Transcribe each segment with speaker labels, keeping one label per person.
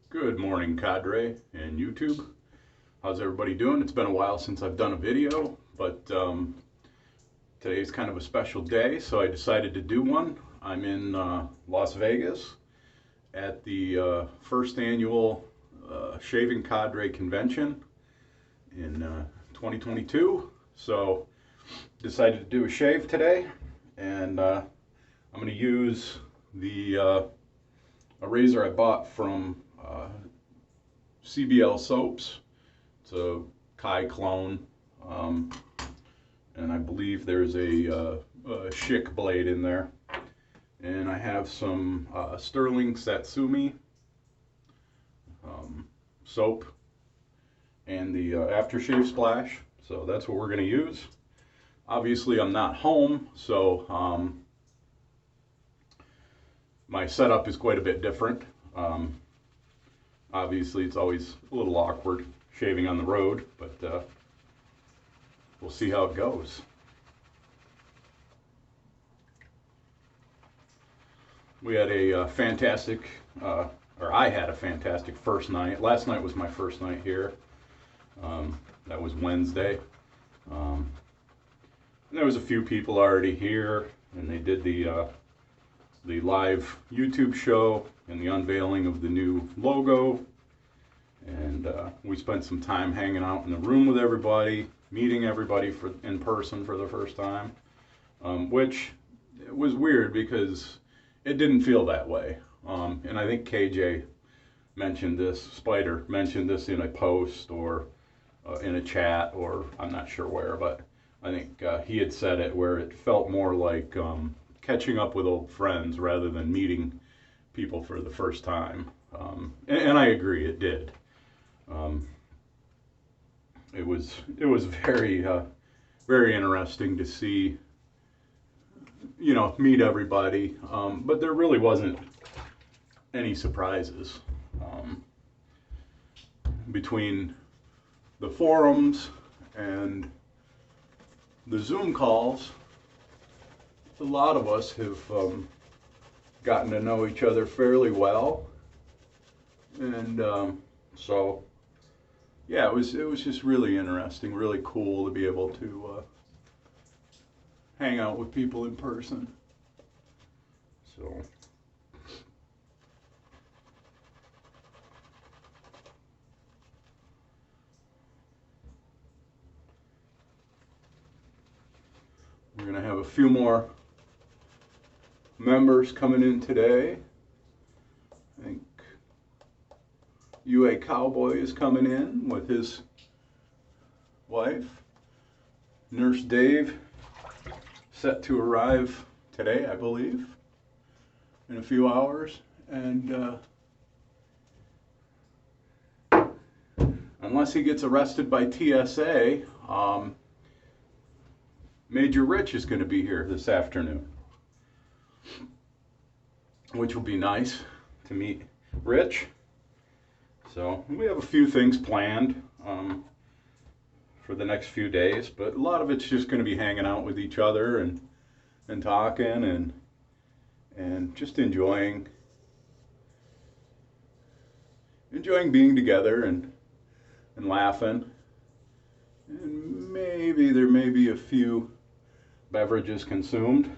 Speaker 1: Good morning, cadre and YouTube. How's everybody doing? It's been a while since I've done a video, but today's kind of a special day, so I decided to do one. I'm in Las Vegas at the first annual Shaving Cadre Convention in 2022. So decided to do a shave today, and I'm going to use a razor I bought from CBL Soaps. It's a Kai clone, and I believe there's a Schick blade in there. And I have some Sterling Satsumi soap and the aftershave splash. So that's what we're going to use. Obviously, I'm not home, so my setup is quite a bit different. Obviously, it's always a little awkward shaving on the road, but we'll see how it goes. We had a fantastic, or I had a fantastic first night. Last night was my first night here. That was Wednesday. And there was a few people already here, and they did the live YouTube show and the unveiling of the new logo. And we spent some time hanging out in the room with everybody, meeting everybody in person for the first time, which was weird because it didn't feel that way. And I think KJ mentioned this, Spider mentioned this in a post or in a chat, or I'm not sure where, but I think he had said it, where it felt more like catching up with old friends rather than meeting people for the first time. And I agree, it did. It was very very interesting to see, meet everybody, but there really wasn't any surprises between the forums and the Zoom calls. A lot of us have gotten to know each other fairly well, and so yeah, it was just really interesting, really cool to be able to hang out with people in person. So we're gonna have a few more members coming in today. I think UA Cowboy is coming in with his wife. Nurse Dave set to arrive today, I believe, in a few hours. And unless he gets arrested by TSA, Major Rich is going to be here this afternoon, which will be nice to meet Rich. So we have a few things planned for the next few days, but a lot of it's just going to be hanging out with each other and talking and just enjoying being together and laughing. And maybe there may be a few beverages consumed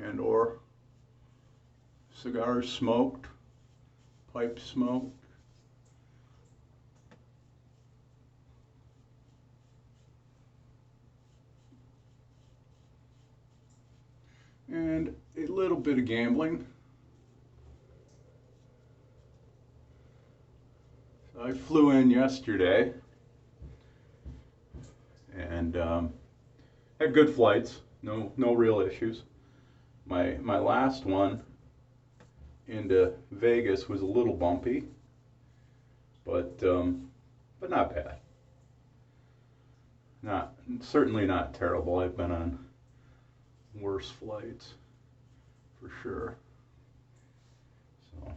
Speaker 1: and or cigars smoked, pipes smoked. And a little bit of gambling. So I flew in yesterday and had good flights, no real issues. My last one into Vegas was a little bumpy, but not bad. Certainly not terrible. I've been on worse flights for sure. So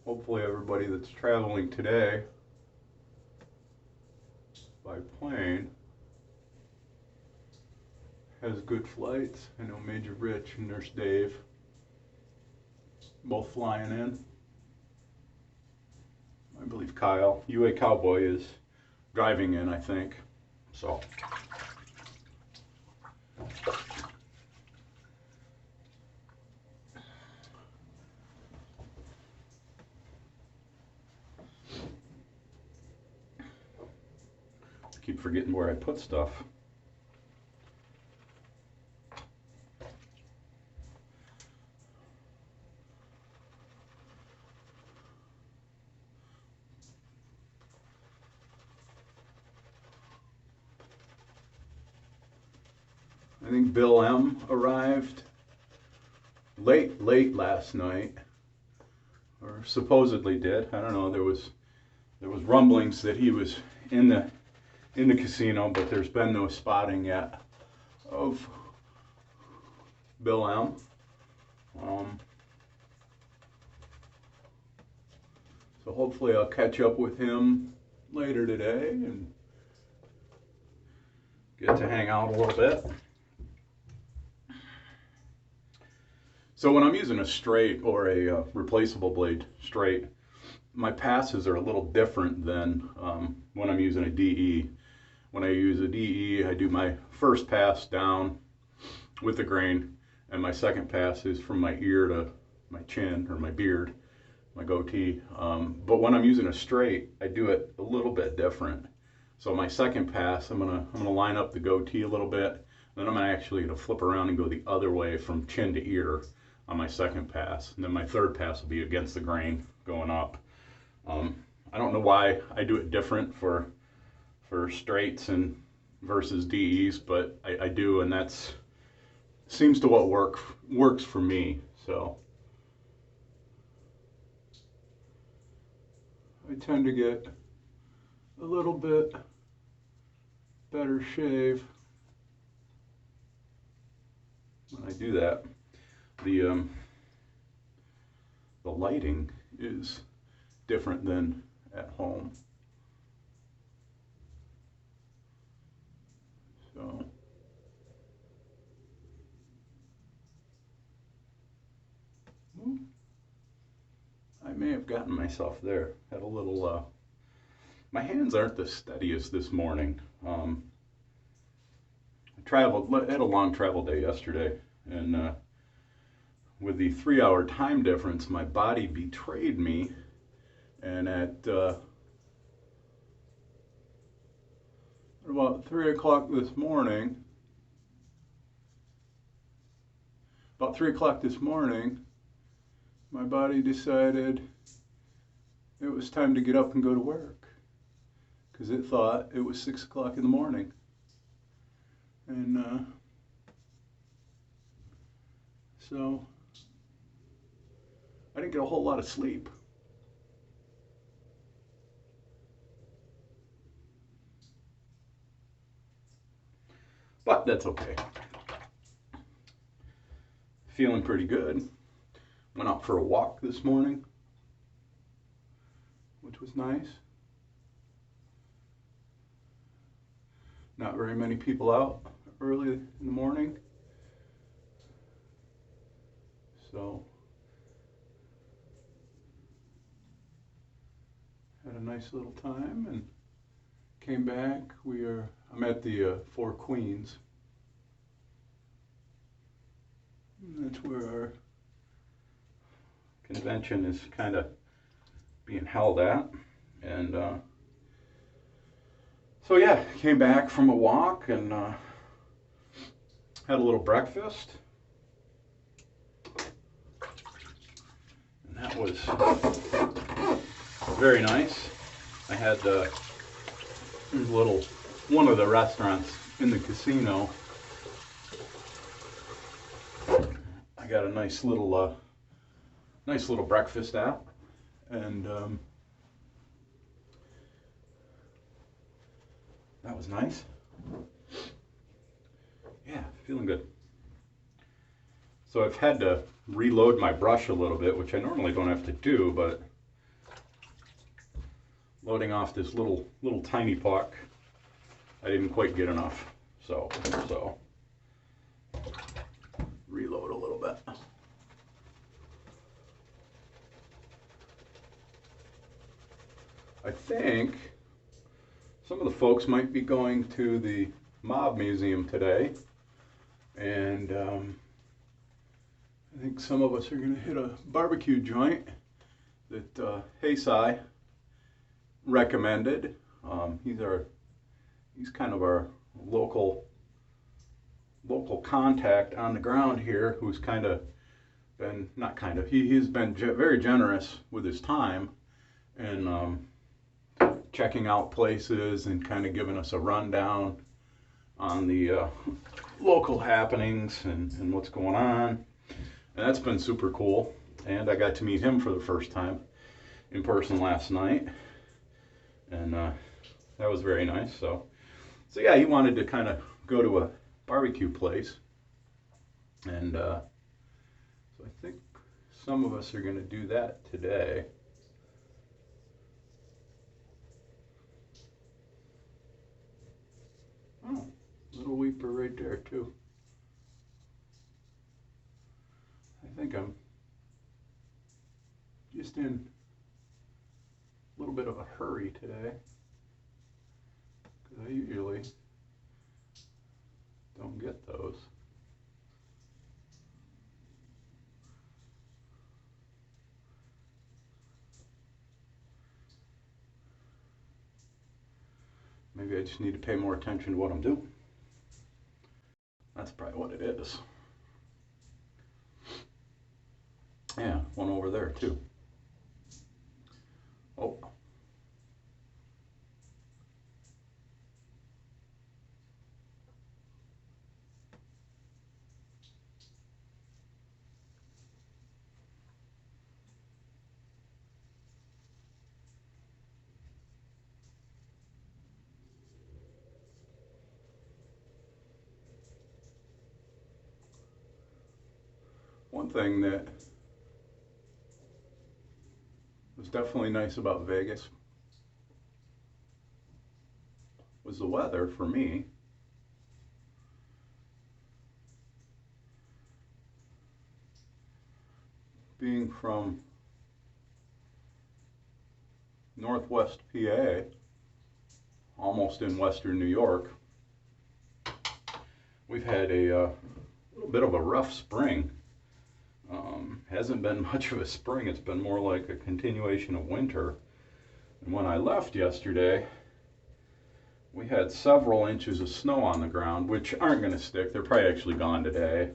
Speaker 1: hopefully everybody that's traveling today by plane has good flights. I know Major Rich and Nurse Dave both flying in. I believe Kyle, UA Cowboy, is driving in, I think. So. I keep forgetting where I put stuff. I think Bill M arrived late last night, or supposedly did. I don't know. There was rumblings that he was in the casino, but there's been no spotting yet of Bill M. So hopefully I'll catch up with him later today and get to hang out a little bit. So when I'm using a straight or a replaceable blade straight, my passes are a little different than when I'm using a DE. When I use a DE, I do my first pass down with the grain, and my second pass is from my ear to my chin, or my beard, my goatee. But when I'm using a straight, I do it a little bit different. So my second pass, I'm gonna line up the goatee a little bit, then I'm actually gonna flip around and go the other way from chin to ear on my second pass, and then my third pass will be against the grain going up. I don't know why I do it different for straights and versus DEs, but I do, and that's seems to what works for me. So I tend to get a little bit better shave when I do that. The lighting is different than at home. So I may have gotten myself there. Had a little my hands aren't the steadiest this morning. I had a long travel day yesterday, and with the 3-hour time difference, my body betrayed me, and at about 3 o'clock this morning, my body decided it was time to get up and go to work, because it thought it was 6 o'clock in the morning. And so I didn't get a whole lot of sleep. But that's okay. Feeling pretty good. Went out for a walk this morning, which was nice. Not very many people out early in the morning. So had a nice little time and came back. I'm at the Four Queens. And that's where our convention is kind of being held at. And so yeah, came back from a walk and had a little breakfast. And that was very nice. I had one of the restaurants in the casino. I got a nice little breakfast at, and that was nice. Yeah, feeling good. So I've had to reload my brush a little bit, which I normally don't have to do, but loading off this little tiny puck, I didn't quite get enough. So reload a little bit. I think some of the folks might be going to the Mob Museum today, and I think some of us are going to hit a barbecue joint that Heisai recommended. He's kind of our local contact on the ground here, who's kind of been, not kind of, he's been very generous with his time and checking out places and kind of giving us a rundown on the local happenings and what's going on. And that's been super cool. And I got to meet him for the first time in person last night. And that was very nice. So yeah, he wanted to kind of go to a barbecue place. And so I think some of us are going to do that today. Oh, little weeper right there too. I think I'm just in a little bit of a hurry today, because I usually don't get those. Maybe I just need to pay more attention to what I'm doing. That's probably what it is. Yeah, one over there too. Oh. One thing that was definitely nice about Vegas was the weather for me. Being from Northwest PA, almost in Western New York, we've had a little bit of a rough spring. Hasn't been much of a spring, it's been more like a continuation of winter. And when I left yesterday, we had several inches of snow on the ground, which aren't going to stick. They're probably actually gone today.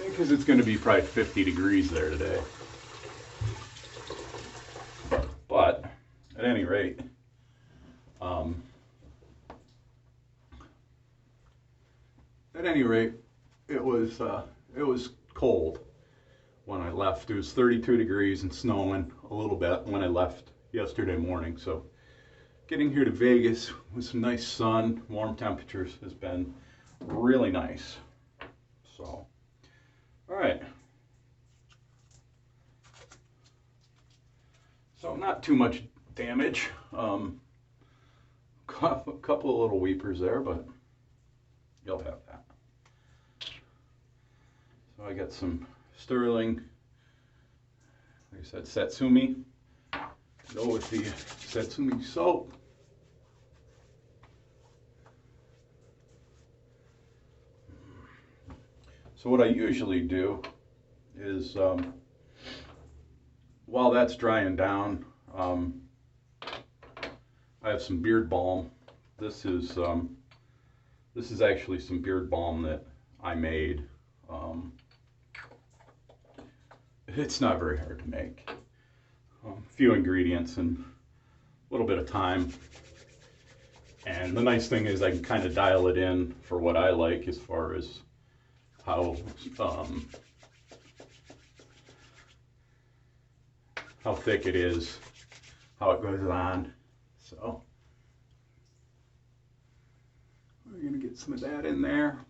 Speaker 1: Because it's going to be probably 50 degrees there today. But at any rate, it was cold when I left. It was 32 degrees and snowing a little bit when I left yesterday morning. So getting here to Vegas with some nice sun, warm temperatures has been really nice. So, all right. So not too much damage. Couple of little weepers there, but you'll have that. So I got some sterling, like I said, Satsumi. Go with the Satsumi soap. So what I usually do is, while that's drying down, I have some beard balm. This is actually some beard balm that I made. It's not very hard to make. A few ingredients and a little bit of time. And the nice thing is I can kind of dial it in for what I like as far as how thick it is, how it goes on. So we're going to get some of that in there.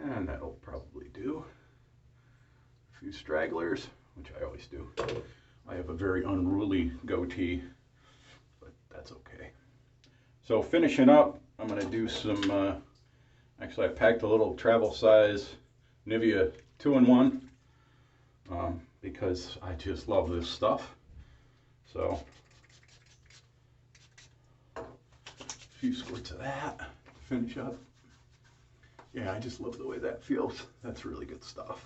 Speaker 1: And that'll probably do. few stragglers, which I always do. I have a very unruly goatee, but that's okay. So finishing up, I'm going to do some, actually I packed a little travel size Nivea 2-in-1 because I just love this stuff. So a few squirts of that, finish up. Yeah, I just love the way that feels. That's really good stuff.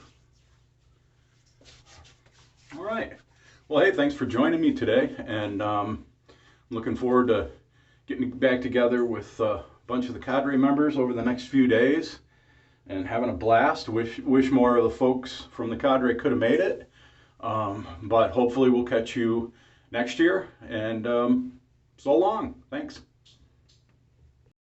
Speaker 1: All right. Well, hey, thanks for joining me today, and I'm looking forward to getting back together with a bunch of the cadre members over the next few days and having a blast. Wish more of the folks from the cadre could have made it, but hopefully we'll catch you next year, and so long. Thanks.